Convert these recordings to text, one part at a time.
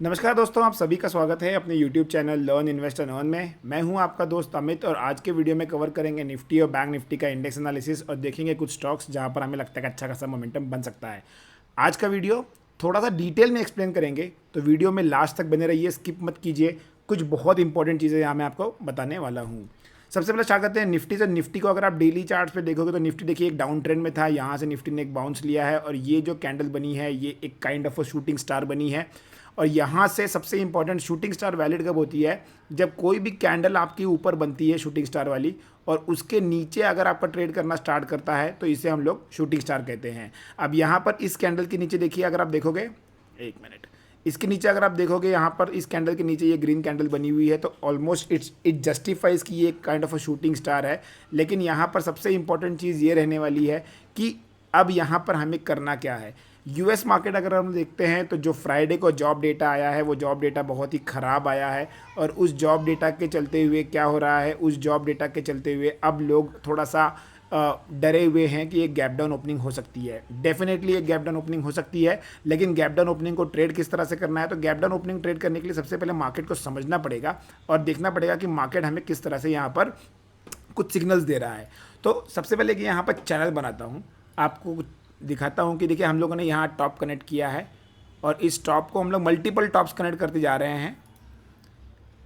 नमस्कार दोस्तों, आप सभी का स्वागत है अपने YouTube channel learn invest and earn में। मैं हूं आपका दोस्त अमित और आज के वीडियो में कवर करेंगे निफ्टी और बैंक निफ्टी का इंडेक्स एनालिसिस और देखेंगे कुछ स्टॉक्स जहां पर हमें लगता है कि अच्छा खासा मोमेंटम बन सकता है। आज का वीडियो थोड़ा सा डिटेल में एक्सप्लेन करेंगे, तो वीडियो में लास्ट तक बने रहिए, स्किप मत कीजिए। कुछ बहुत इंपॉर्टेंट चीज़ें यहाँ मैं आपको बताने वाला हूँ। सबसे पहले स्टार्ट करते हैं निफ्टी से। निफ्टी को अगर आप डेली चार्ट्स पे देखोगे तो निफ्टी देखिए एक डाउन ट्रेंड में था, यहाँ से निफ्टी ने एक बाउंस लिया है और ये जो कैंडल बनी है ये एक kind of a shooting star बनी है। और यहाँ से सबसे इंपॉर्टेंट शूटिंग स्टार वैलिड कब होती है, जब कोई भी कैंडल आपके ऊपर बनती है शूटिंग स्टार वाली और उसके नीचे अगर आपका ट्रेड करना स्टार्ट करता है तो इसे हम लोग शूटिंग स्टार कहते हैं। अब यहाँ पर इस कैंडल के नीचे देखिए, अगर आप देखोगे, एक मिनट, इसके नीचे अगर आप देखोगे यहाँ पर इस कैंडल के नीचे ये ग्रीन कैंडल बनी हुई है तो ऑलमोस्ट इट जस्टिफाइज कि ये एक kind of a shooting star है। लेकिन यहाँ पर सबसे इंपॉर्टेंट चीज़ ये रहने वाली है कि अब यहाँ पर हमें करना क्या है। यूएस मार्केट अगर हम देखते हैं तो जो फ्राइडे को जॉब डेटा आया है वो जॉब डेटा बहुत ही ख़राब आया है और उस जॉब डेटा के चलते हुए क्या हो रहा है, उस जॉब डेटा के चलते हुए अब लोग थोड़ा सा डरे हुए हैं कि एक गैप डाउन ओपनिंग हो सकती है। डेफिनेटली एक गैप डाउन ओपनिंग हो सकती है, लेकिन गैप डाउन ओपनिंग को ट्रेड किस तरह से करना है, तो गैप डाउन ओपनिंग ट्रेड करने के लिए सबसे पहले मार्केट को समझना पड़ेगा और देखना पड़ेगा कि मार्केट हमें किस तरह से यहाँ पर कुछ सिग्नल्स दे रहा है। तो सबसे पहले कि यहाँ पर चैनल बनाता हूँ, आपको दिखाता हूँ कि देखिए हम लोगों ने यहाँ टॉप कनेक्ट किया है और इस टॉप को हम लोग मल्टीपल टॉप्स कनेक्ट करते जा रहे हैं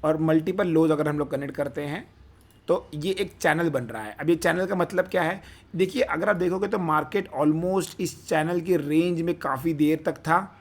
और मल्टीपल लोज अगर हम लोग कनेक्ट करते हैं तो ये एक चैनल बन रहा है। अब ये चैनल का मतलब क्या है, देखिए अगर आप देखोगे तो मार्केट ऑलमोस्ट इस चैनल की रेंज में काफ़ी देर तक था,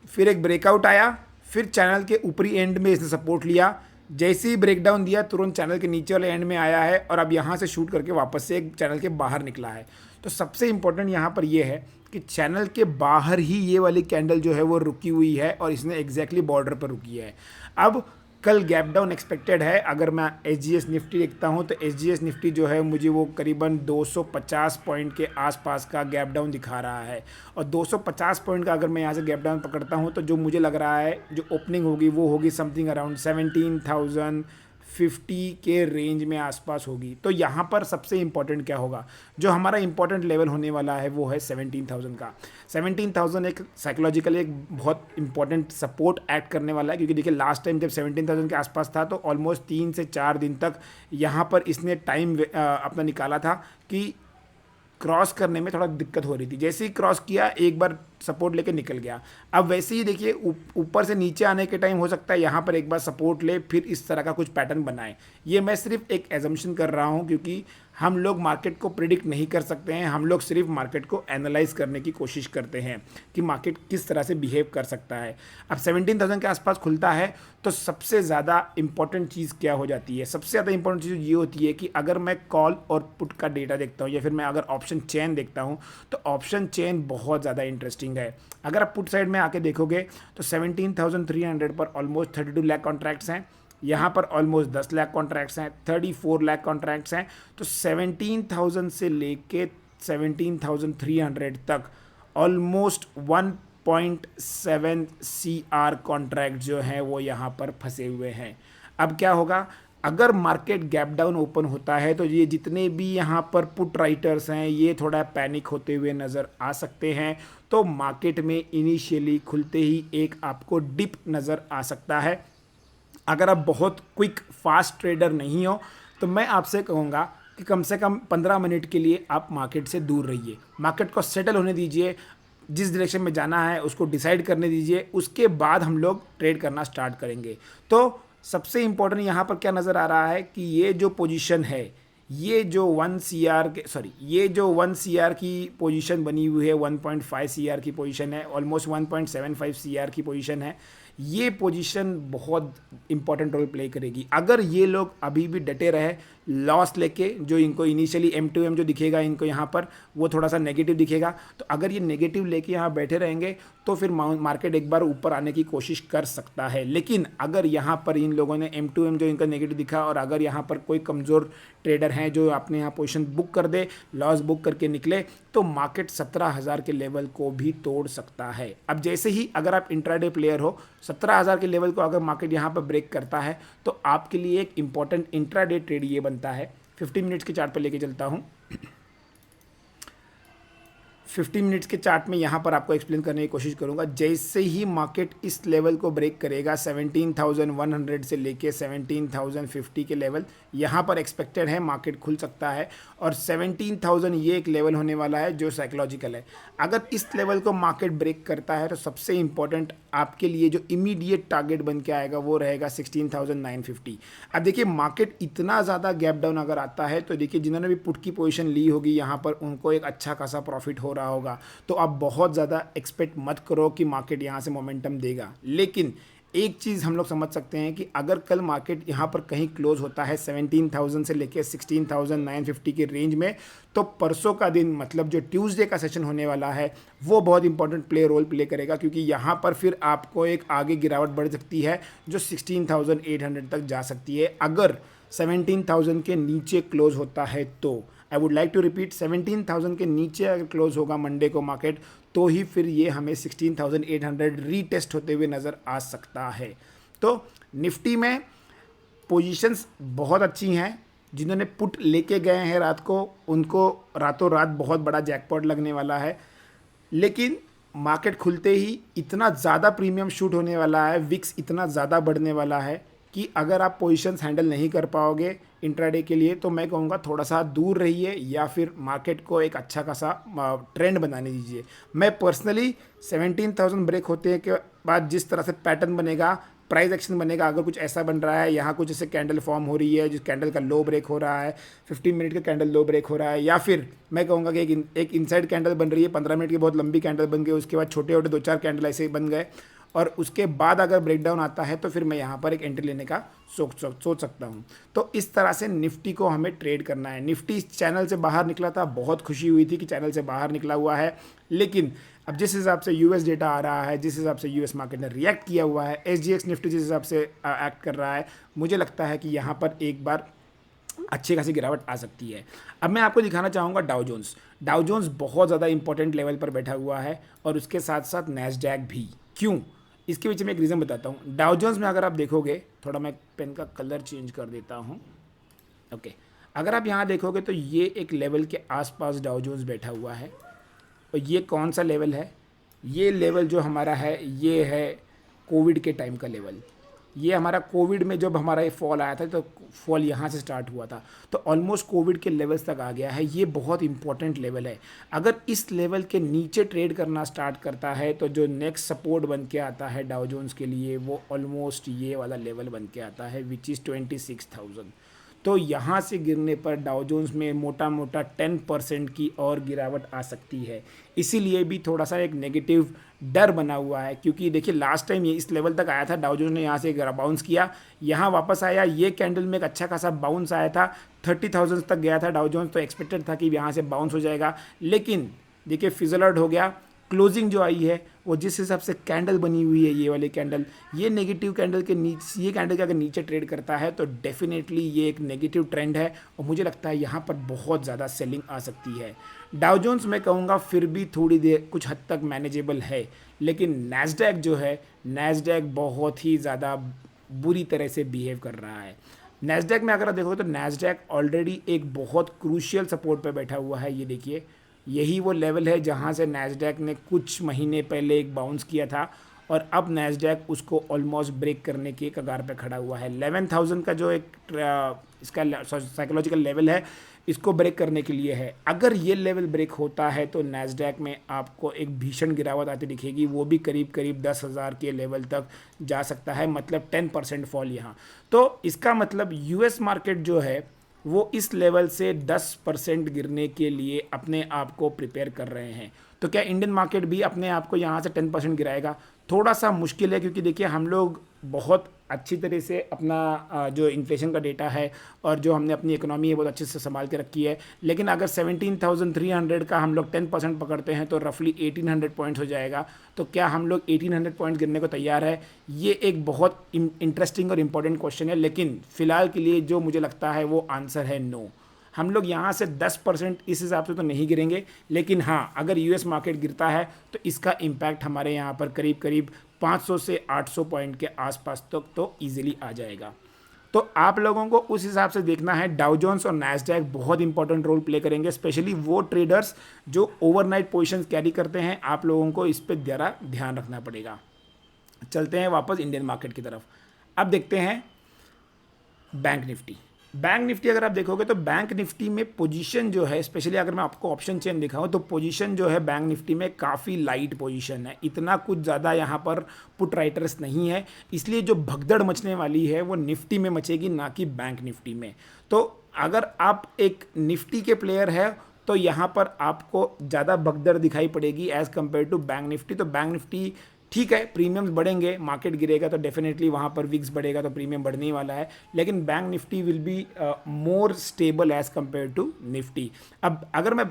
फिर एक ब्रेकआउट आया, फिर चैनल के ऊपरी एंड में इसने सपोर्ट लिया, जैसे ही ब्रेकडाउन दिया तुरंत चैनल के नीचे वाले एंड में आया है और अब यहाँ से शूट करके वापस से एक चैनल के बाहर निकला है। तो सबसे इम्पोर्टेंट यहाँ पर ये है कि चैनल के बाहर ही ये वाली कैंडल जो है वो रुकी हुई है और इसने एग्जैक्टली बॉर्डर पर रुकी है। अब कल गैप डाउन एक्सपेक्टेड है। अगर मैं एसजीएस निफ्टी देखता हूँ तो एसजीएस निफ्टी जो है मुझे वो करीबन 250 पॉइंट के आसपास का गैप डाउन दिखा रहा है और 250 पॉइंट का अगर मैं यहाँ से गैप डाउन पकड़ता हूँ तो जो मुझे लग रहा है जो ओपनिंग होगी वो होगी समथिंग अराउंड 17,050 के रेंज में आसपास होगी। तो यहाँ पर सबसे इंपॉर्टेंट क्या होगा, जो हमारा इंपॉर्टेंट लेवल होने वाला है वो है 17,000 का। 17,000 एक साइकोलॉजिकली एक बहुत इंपॉर्टेंट सपोर्ट एक्ट करने वाला है, क्योंकि देखिए लास्ट टाइम जब 17,000 के आसपास था तो ऑलमोस्ट 3 से 4 दिन तक यहाँ पर इसने टाइम अपना निकाला था कि क्रॉस करने में थोड़ा दिक्कत हो रही थी। जैसे ही क्रॉस किया एक बार सपोर्ट लेके निकल गया। अब वैसे ही देखिए ऊपर से नीचे आने के टाइम हो सकता है यहाँ पर एक बार सपोर्ट ले फिर इस तरह का कुछ पैटर्न बनाए। ये मैं सिर्फ एक एजम्पशन कर रहा हूँ क्योंकि हम लोग मार्केट को प्रिडिक्ट नहीं कर सकते हैं, हम लोग सिर्फ मार्केट को एनालाइज करने की कोशिश करते हैं कि मार्केट किस तरह से बिहेव कर सकता है। अब 17,000 के आसपास खुलता है तो सबसे ज़्यादा इंपॉर्टेंट चीज़ क्या हो जाती है, सबसे ज़्यादा इंपॉर्टेंट चीज़ ये होती है कि अगर मैं कॉल और पुट का डेटा देखता हूँ या फिर मैं अगर ऑप्शन चेन देखता हूँ तो ऑप्शन चेन बहुत ज़्यादा इंटरेस्टिंग है। अगर आप पुट साइड में आके देखोगे तो 17,300 पर ऑलमोस्ट 32 लाख कॉन्ट्रैक्ट्स हैं, यहाँ पर ऑलमोस्ट 10 लाख कॉन्ट्रैक्ट्स हैं, 34 लाख कॉन्ट्रैक्ट्स हैं। तो 17,000 से लेके 17,300 तक ऑलमोस्ट 1.7 CR कॉन्ट्रैक्ट जो हैं वो यहाँ पर फंसे हुए हैं। अब क्या होगा, अगर मार्केट गैप डाउन ओपन होता है तो ये जितने भी यहाँ पर पुट राइटर्स हैं ये थोड़ा पैनिक होते हुए नज़र आ सकते हैं। तो मार्केट में इनिशियली खुलते ही एक आपको डिप नज़र आ सकता है। अगर आप बहुत क्विक फास्ट ट्रेडर नहीं हो तो मैं आपसे कहूँगा कि कम से कम 15 मिनट के लिए आप मार्केट से दूर रहिए, मार्केट को सेटल होने दीजिए, जिस डायरेक्शन में जाना है उसको डिसाइड करने दीजिए, उसके बाद हम लोग ट्रेड करना स्टार्ट करेंगे। तो सबसे इम्पोर्टेंट यहाँ पर क्या नज़र आ रहा है कि ये जो पोजीशन है, ये जो 1 CR की पोजीशन बनी हुई है, 1.5 CR की पोजीशन है, ऑलमोस्ट 1.75 CR की पोजीशन है, ये पोजीशन बहुत इंपॉर्टेंट रोल प्ले करेगी। अगर ये लोग अभी भी डटे रहे लॉस लेके, जो इनको इनिशियली M2M जो दिखेगा इनको यहाँ पर वो थोड़ा सा नेगेटिव दिखेगा, तो अगर ये नेगेटिव लेके यहाँ बैठे रहेंगे तो फिर मार्केट एक बार ऊपर आने की कोशिश कर सकता है। लेकिन अगर यहाँ पर इन लोगों ने M2M जो इनका नेगेटिव दिखा और अगर यहाँ पर कोई कमज़ोर ट्रेडर हैं जो अपने यहाँ पोजीशन बुक कर दे, लॉस बुक करके निकले, तो मार्केट 17,000 के लेवल को भी तोड़ सकता है। अब जैसे ही अगर आप इंट्राडे प्लेयर हो, 17,000 के लेवल को अगर मार्केट यहाँ पर ब्रेक करता है तो आपके लिए एक इंपॉर्टेंट इंट्राडे ट्रेड ये बनता है। 15 मिनट्स के चार्ट पर लेके चलता हूँ। 50 मिनट्स के चार्ट में यहाँ पर आपको एक्सप्लेन करने की कोशिश करूँगा। जैसे ही मार्केट इस लेवल को ब्रेक करेगा 17,100 से लेके 17,050 के लेवल यहाँ पर एक्सपेक्टेड है मार्केट खुल सकता है, और 17,000 ये एक लेवल होने वाला है जो साइकोलॉजिकल है। अगर इस लेवल को मार्केट ब्रेक करता है तो सबसे इंपॉर्टेंट आपके लिए जो इमीडिएट टारगेट बन के आएगा वो रहेगा 16,950। अब देखिए मार्केट इतना ज़्यादा गैप डाउन अगर आता है तो देखिए जिन्होंने भी पुट की पोजीशन ली होगी यहाँ पर उनको एक अच्छा खासा प्रॉफिट हो रहा होगा। तो आप बहुत ज़्यादा एक्सपेक्ट मत करो कि मार्केट यहाँ से मोमेंटम देगा, लेकिन एक चीज़ हम लोग समझ सकते हैं कि अगर कल मार्केट यहाँ पर कहीं क्लोज होता है 17,000 से लेकर 16,950 के रेंज में, तो परसों का दिन मतलब जो ट्यूसडे का सेशन होने वाला है वो बहुत इंपॉर्टेंट रोल प्ले करेगा, क्योंकि यहाँ पर फिर आपको एक आगे गिरावट बढ़ सकती है जो 16,800 तक जा सकती है अगर 17,000 के नीचे क्लोज होता है। तो I would like to repeat, 17,000 के नीचे अगर क्लोज होगा मंडे को मार्केट तो ही फिर ये हमें 16,800 रीटेस्ट होते हुए नज़र आ सकता है। तो निफ्टी में पोजीशंस बहुत अच्छी हैं, जिन्होंने पुट लेके गए हैं रात को उनको रातों रात बहुत बड़ा जैकपॉट लगने वाला है, लेकिन मार्केट खुलते ही इतना ज़्यादा प्रीमियम शूट होने वाला है, विक्स इतना ज़्यादा बढ़ने वाला है कि अगर आप पोजीशंस हैंडल नहीं कर पाओगे इंट्राडे के लिए तो मैं कहूँगा थोड़ा सा दूर रहिए या फिर मार्केट को एक अच्छा खासा ट्रेंड बनाने दीजिए। मैं पर्सनली 17,000 ब्रेक होते के बाद जिस तरह से पैटर्न बनेगा, प्राइस एक्शन बनेगा, अगर कुछ ऐसा बन रहा है यहाँ कुछ ऐसे कैंडल फॉर्म हो रही है जिस कैंडल का लो ब्रेक हो रहा है, 15 मिनट का कैंडल लो ब्रेक हो रहा है, या फिर मैं कहूँगा कि एक इनसाइड कैंडल बन रही है, 15 मिनट की बहुत लंबी कैंडल बन गई, उसके बाद छोटे छोटे 2-4 कैंडल ऐसे ही बन गए और उसके बाद अगर ब्रेकडाउन आता है तो फिर मैं यहाँ पर एक एंट्री लेने का सोच सकता हूँ। तो इस तरह से निफ्टी को हमें ट्रेड करना है। निफ्टी इस चैनल से बाहर निकला था, बहुत खुशी हुई थी कि चैनल से बाहर निकला हुआ है, लेकिन अब जिस हिसाब से यूएस डेटा आ रहा है, जिस हिसाब से यूएस मार्केट ने रिएक्ट किया हुआ है, एसजीएक्स निफ्टी जिस हिसाब से एक्ट कर रहा है, मुझे लगता है कि यहाँ पर एक बार अच्छी खासी गिरावट आ सकती है। अब मैं आपको दिखाना चाहूँगा डाउ जोन्स। डाउ जोन्स बहुत ज़्यादा इंपॉर्टेंट लेवल पर बैठा हुआ है और उसके साथ साथ नैस्डैक भी। क्यों? इसके पीछे मैं एक रीज़न बताता हूँ। डाउ जोन्स में अगर आप देखोगे, थोड़ा मैं पेन का कलर चेंज कर देता हूँ, ओके, अगर आप यहाँ देखोगे तो ये एक लेवल के आसपास डाउ जोन्स बैठा हुआ है। और ये कौन सा लेवल है? ये लेवल जो हमारा है ये है कोविड के टाइम का लेवल। ये हमारा कोविड में जब हमारा ये फॉल आया था तो फॉल यहाँ से स्टार्ट हुआ था, तो ऑलमोस्ट कोविड के लेवल्स तक आ गया है। ये बहुत इंपॉर्टेंट लेवल है। अगर इस लेवल के नीचे ट्रेड करना स्टार्ट करता है तो जो नेक्स्ट सपोर्ट बन के आता है डाउ जोन्स के लिए वो ऑलमोस्ट ये वाला लेवल बन के आता है विच इज़ 26,000। तो यहाँ से गिरने पर डाउ जोन्स में मोटा मोटा 10% की और गिरावट आ सकती है। इसीलिए भी थोड़ा सा एक नेगेटिव डर बना हुआ है, क्योंकि देखिए लास्ट टाइम ये इस लेवल तक आया था, डाउ जोन्स ने यहाँ से बाउंस किया, यहाँ वापस आया, ये कैंडल में एक अच्छा खासा बाउंस आया था, 30,000 तक गया था डाउ जोन्स, तो एक्सपेक्टेड था कि यहाँ से बाउंस हो जाएगा, लेकिन देखिए फिजल आउट हो गया। क्लोजिंग जो आई है वो जिस हिसाब से कैंडल बनी हुई है, ये वाली कैंडल, ये नेगेटिव कैंडल के नीचे, ये कैंडल के अगर नीचे ट्रेड करता है तो डेफिनेटली ये एक नेगेटिव ट्रेंड है और मुझे लगता है यहाँ पर बहुत ज़्यादा सेलिंग आ सकती है। डाउ जोन्स मैं कहूँगा फिर भी थोड़ी देर कुछ हद तक मैनेजेबल है, लेकिन नैस्डैक जो है, नैस्डैक बहुत ही ज़्यादा बुरी तरह से बिहेव कर रहा है। नैस्डैक में अगर आप देखोगे तो नैस्डैक ऑलरेडी एक बहुत क्रूशियल सपोर्ट पर बैठा हुआ है। ये देखिए, यही वो लेवल है जहां से नैस्डैक ने कुछ महीने पहले एक बाउंस किया था और अब नैस्डैक उसको ऑलमोस्ट ब्रेक करने के कगार पे खड़ा हुआ है। 11,000 का जो एक इसका साइकोलॉजिकल लेवल है, इसको ब्रेक करने के लिए है। अगर ये लेवल ब्रेक होता है तो नैस्डैक में आपको एक भीषण गिरावट आती दिखेगी, वो भी करीब करीब 10,000 के लेवल तक जा सकता है, मतलब 10% फॉल यहाँ। तो इसका मतलब यूएस मार्केट जो है वो इस लेवल से 10% गिरने के लिए अपने आप को प्रिपेयर कर रहे हैं। तो क्या इंडियन मार्केट भी अपने आप को यहाँ से 10% गिराएगा? थोड़ा सा मुश्किल है, क्योंकि देखिए हम लोग बहुत अच्छी तरह से अपना जो इन्फ्लेशन का डेटा है और जो हमने अपनी इकोनॉमी है बहुत अच्छे से संभाल के रखी है, लेकिन अगर 17,300 का हम लोग 10% पकड़ते हैं तो रफली 1800 पॉइंट्स हो जाएगा। तो क्या हम लोग 1800 पॉइंट्स गिरने को तैयार है? ये एक बहुत इंटरेस्टिंग और इम्पॉर्टेंट क्वेश्चन है, लेकिन फ़िलहाल के लिए जो मुझे लगता है वो आंसर है नो। हम लोग यहाँ से 10% इस हिसाब से तो नहीं गिरेंगे, लेकिन हाँ अगर यूएस मार्केट गिरता है तो इसका इम्पैक्ट हमारे यहाँ पर करीब करीब 500 से 800 पॉइंट के आसपास तक तो ईजिली आ जाएगा। तो आप लोगों को उस हिसाब से देखना है। डाउ जोन्स और नैस्डैक बहुत इंपॉर्टेंट रोल प्ले करेंगे, स्पेशली वो ट्रेडर्स जो ओवरनाइट पोजीशंस कैरी करते हैं, आप लोगों को इस पर ज़रा ध्यान रखना पड़ेगा। चलते हैं वापस इंडियन मार्केट की तरफ। अब देखते हैं बैंक निफ्टी। बैंक निफ्टी अगर आप देखोगे तो बैंक निफ्टी में पोजीशन जो है, स्पेशली अगर मैं आपको ऑप्शन चेन दिखाऊं तो पोजीशन जो है बैंक निफ्टी में काफ़ी लाइट पोजीशन है, इतना कुछ ज़्यादा यहाँ पर पुट राइटर्स नहीं है, इसलिए जो भगदड़ मचने वाली है वो निफ्टी में मचेगी, ना कि बैंक निफ्टी में। तो अगर आप एक निफ्टी के प्लेयर है तो यहाँ पर आपको ज़्यादा भगदड़ दिखाई पड़ेगी as compare to bank Nifty. तो बैंक निफ्टी ठीक है, प्रीमियम्स बढ़ेंगे, मार्केट गिरेगा तो डेफिनेटली वहाँ पर विक्स बढ़ेगा तो प्रीमियम बढ़ने ही वाला है, लेकिन bank Nifty will be more stable as compare to Nifty. अब अगर मैं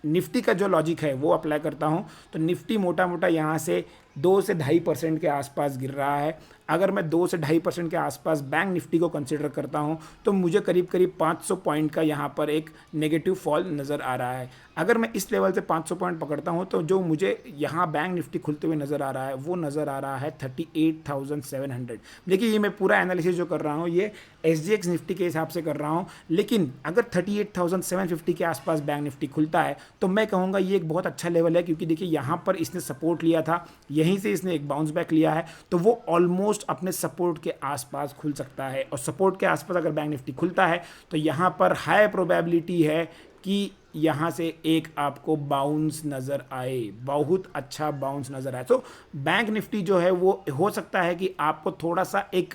निफ्टी का जो लॉजिक है वो अप्लाई करता हूँ तो निफ्टी मोटा मोटा यहाँ से 2 से 2.5% के आसपास गिर रहा है। अगर मैं 2 से 2.5% के आसपास बैंक निफ्टी को कंसिडर करता हूँ तो मुझे करीब करीब 500 पॉइंट का यहाँ पर एक नेगेटिव फॉल नज़र आ रहा है। अगर मैं इस लेवल से 500 पॉइंट पकड़ता हूँ तो जो मुझे यहाँ बैंक निफ्टी खुलते हुए नज़र आ रहा है वो नज़र आ रहा है 38,700। देखिए ये मैं पूरा एनालिसिस जो कर रहा हूँ ये SGX निफ्टी के हिसाब से कर रहा हूँ, लेकिन अगर 38,750 के आसपास बैंक निफ्टी खुलता है तो मैं कहूँगा ये एक बहुत अच्छा लेवल है, क्योंकि देखिए यहाँ पर इसने सपोर्ट लिया था, यहीं से इसने एक बाउंस बैक लिया है, तो वो ऑलमोस्ट अपने सपोर्ट के आसपास खुल सकता है। और सपोर्ट के आसपास अगर बैंक निफ्टी खुलता है तो यहाँ पर हाई प्रोबेबिलिटी है कि यहाँ से एक आपको बाउंस नज़र आए, बहुत अच्छा बाउंस नज़र आए। तो बैंक निफ्टी जो है वो हो सकता है कि आपको थोड़ा सा एक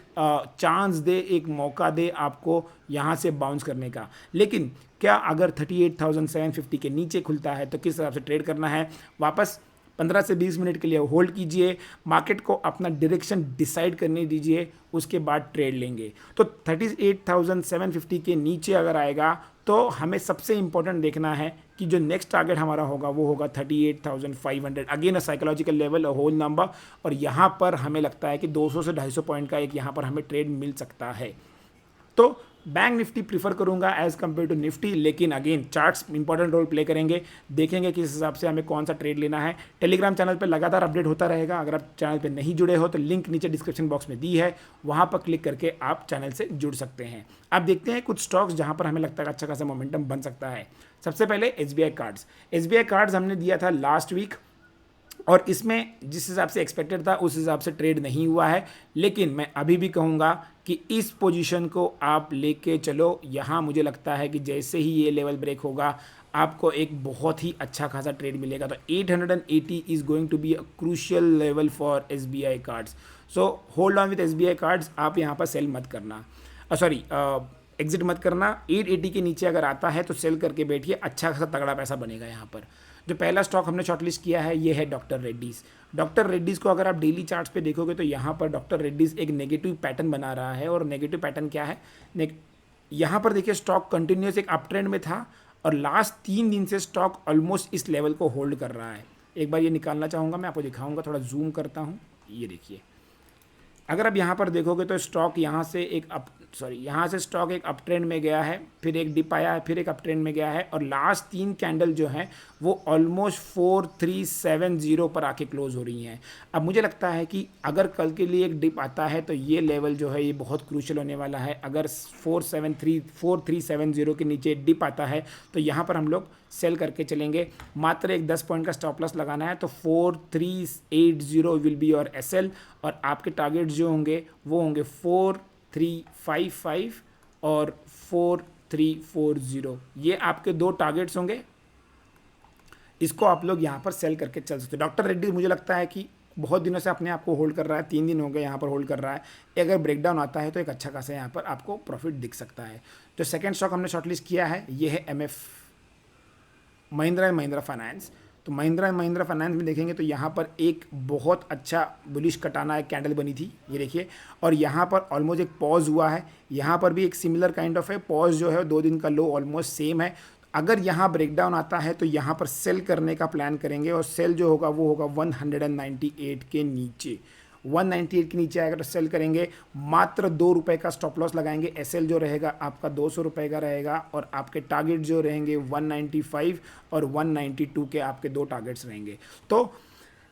चांस दे, एक मौका दे आपको यहाँ से बाउंस करने का। लेकिन क्या अगर 38,750 के नीचे खुलता है तो किस तरह से ट्रेड करना है, वापस 15 से 20 मिनट के लिए होल्ड कीजिए, मार्केट को अपना डायरेक्शन डिसाइड करने दीजिए, उसके बाद ट्रेड लेंगे। तो 38,750 के नीचे अगर आएगा तो हमें सबसे इंपॉर्टेंट देखना है कि जो नेक्स्ट टारगेट हमारा होगा वो होगा 38,500, again a psychological level, a whole number. और यहाँ पर हमें लगता है कि 200 से 250 पॉइंट का एक यहाँ पर हमें ट्रेड मिल सकता है। तो बैंक निफ्टी प्रीफर करूंगा एज कम्पेयर टू निफ्टी, लेकिन again charts important role play करेंगे, देखेंगे किस हिसाब से हमें कौन सा ट्रेड लेना है। टेलीग्राम चैनल पर लगातार अपडेट होता रहेगा, अगर आप चैनल पर नहीं जुड़े हो तो लिंक नीचे डिस्क्रिप्शन बॉक्स में दी है, वहाँ पर क्लिक करके आप चैनल से जुड़ सकते हैं। अब देखते हैं कुछ स्टॉक्स जहाँ पर हमें लगता है अच्छा खासा मोमेंटम बन सकता है। सबसे पहले SBI कार्ड्स। SBI कार्ड्स हमने दिया था लास्ट वीक और इसमें जिस हिसाब से एक्सपेक्टेड था उस हिसाब से ट्रेड नहीं हुआ है, लेकिन मैं अभी भी कहूँगा कि इस पोजीशन को आप लेके चलो। यहाँ मुझे लगता है कि जैसे ही ये लेवल ब्रेक होगा आपको एक बहुत ही अच्छा खासा ट्रेड मिलेगा। तो 880 is going to be a crucial level for SBI cards. So hold on with SBI cards, आप यहाँ पर सेल मत करना, एग्जिट मत करना। 880 के नीचे अगर आता है तो सेल करके बैठिए, अच्छा खासा तगड़ा पैसा बनेगा यहाँ पर। जो पहला स्टॉक हमने शॉर्टलिस्ट किया है ये है डॉक्टर रेड्डीज़। डॉक्टर रेड्डीज़ को अगर आप डेली चार्ट्स पे देखोगे तो यहाँ पर डॉक्टर रेड्डीज़ एक नेगेटिव पैटर्न बना रहा है। और नेगेटिव पैटर्न क्या है, यहाँ पर देखिए स्टॉक कंटिन्यूस एक अप ट्रेंड में था और लास्ट 3 दिन से स्टॉक ऑलमोस्ट इस लेवल को होल्ड कर रहा है। एक बार ये निकालना चाहूँगा, मैं आपको दिखाऊँगा, थोड़ा जूम करता हूँ। ये देखिए, अगर आप यहाँ पर देखोगे तो स्टॉक यहाँ से यहाँ से स्टॉक एक अप ट्रेंड में गया है, फिर एक डिप आया है, फिर एक अप ट्रेंड में गया है और लास्ट 3 कैंडल जो हैं वो ऑलमोस्ट 4370 पर आके क्लोज हो रही हैं। अब मुझे लगता है कि अगर कल के लिए एक डिप आता है तो ये लेवल जो है ये बहुत क्रूशियल होने वाला है। अगर 4370 के नीचे डिप आता है तो यहाँ पर हम लोग सेल करके चलेंगे। मात्र एक 10 पॉइंट का स्टॉप लॉस लगाना है। तो 4380 विल बी योर SL और आपके टारगेट्स जो होंगे वो होंगे 4355 और 4340। ये आपके 2 टारगेट्स होंगे, इसको आप लोग यहाँ पर सेल करके चल सकते हो। डॉक्टर रेड्डी मुझे लगता है कि बहुत दिनों से अपने आप को होल्ड कर रहा है, 3 दिन हो गए यहाँ पर होल्ड कर रहा है। अगर ब्रेकडाउन आता है तो एक अच्छा खासा यहाँ पर आपको प्रॉफिट दिख सकता है। जो सेकेंड स्टॉक हमने शॉर्टलिस्ट किया है ये है महिंद्रा एंड महिंद्रा फाइनेंस। तो महिंद्रा एंड महिंद्रा फाइनेंस में देखेंगे तो यहाँ पर एक बहुत अच्छा बुलिश कटाना एक कैंडल बनी थी, ये देखिए, और यहाँ पर ऑलमोस्ट एक पॉज हुआ है। यहाँ पर भी एक सिमिलर काइंड ऑफ है, पॉज जो है 2 दिन का लो ऑलमोस्ट सेम है। अगर यहाँ ब्रेकडाउन आता है तो यहाँ पर सेल करने का प्लान करेंगे और सेल जो होगा वो होगा 198 के नीचे। 198 के नीचे आएगा तो सेल करेंगे। मात्र 2 रुपये का स्टॉप लॉस लगाएंगे। SL जो रहेगा आपका 200 रुपये का रहेगा और आपके टारगेट जो रहेंगे 195 और 192 के आपके 2 टारगेट्स रहेंगे। तो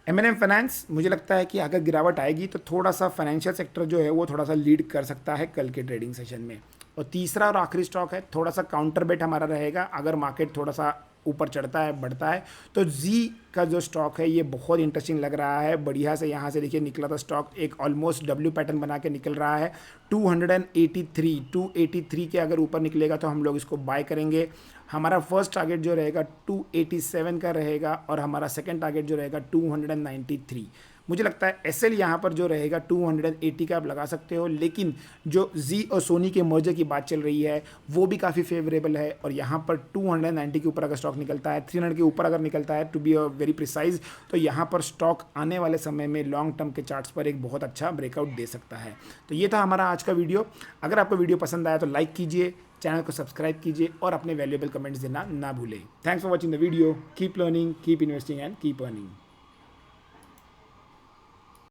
M&M फाइनेंस, मुझे लगता है कि अगर गिरावट आएगी तो थोड़ा सा फाइनेंशियल सेक्टर जो है वो थोड़ा सा लीड कर सकता है कल के ट्रेडिंग सेशन में। और तीसरा और आखिरी स्टॉक है, थोड़ा सा काउंटर बेट हमारा रहेगा, अगर मार्केट थोड़ा सा ऊपर चढ़ता है बढ़ता है तो जी का जो स्टॉक है ये बहुत इंटरेस्टिंग लग रहा है। बढ़िया से यहाँ से देखिए निकला था स्टॉक, एक ऑलमोस्ट डब्ल्यू पैटर्न बना के निकल रहा है 283 के अगर ऊपर निकलेगा तो हम लोग इसको बाय करेंगे। हमारा फर्स्ट टारगेट जो रहेगा 287 का रहेगा और हमारा सेकंड टारगेट जो रहेगा 293। मुझे लगता है एसएल यहाँ पर जो रहेगा 280 का आप लगा सकते हो, लेकिन जो जी और सोनी के मर्जर की बात चल रही है वो भी काफ़ी फेवरेबल है। और यहाँ पर 290 के ऊपर अगर स्टॉक निकलता है, 300 के ऊपर अगर निकलता है टू बी वेरी प्रिसाइज, तो यहाँ पर स्टॉक आने वाले समय में लॉन्ग टर्म के चार्ट्स पर एक बहुत अच्छा ब्रेकआउट दे सकता है। तो ये था हमारा आज का वीडियो। अगर आपको वीडियो पसंद आया तो लाइक कीजिए, चैनल को सब्सक्राइब कीजिए और अपने वैल्यूएबल कमेंट्स देना ना भूलें। Thanks for watching the video. Keep learning, keep investing and keep earning.